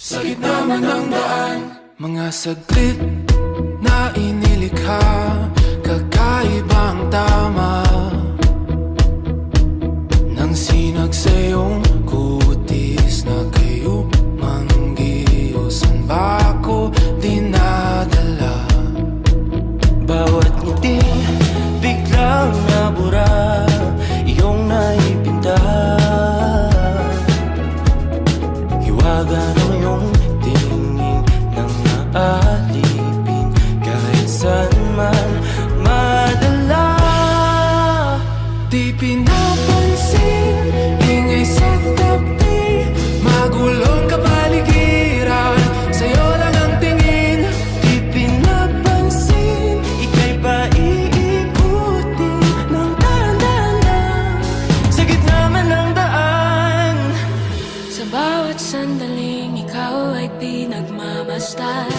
Sa gitna man ng daan, mga saglit na inilikha, kakaibang tama nang sinag sa iyong kutis na kayo manggiusan ba ako dinadala? Bawat ngiti biglang nabura, iyong naipinta. Hiwaga ng iyong tingin nang naalipin, kahit saan man madala. Di pinapansin, ingay sa tabi, magulong kapaligiran, sa'yo lang ang tingin. Di pinapansin, ika'y paiikutin ng dahan-dahan sa gitna man ng daan. Sa bawat sandaling ikaw ay pinagmamasdan,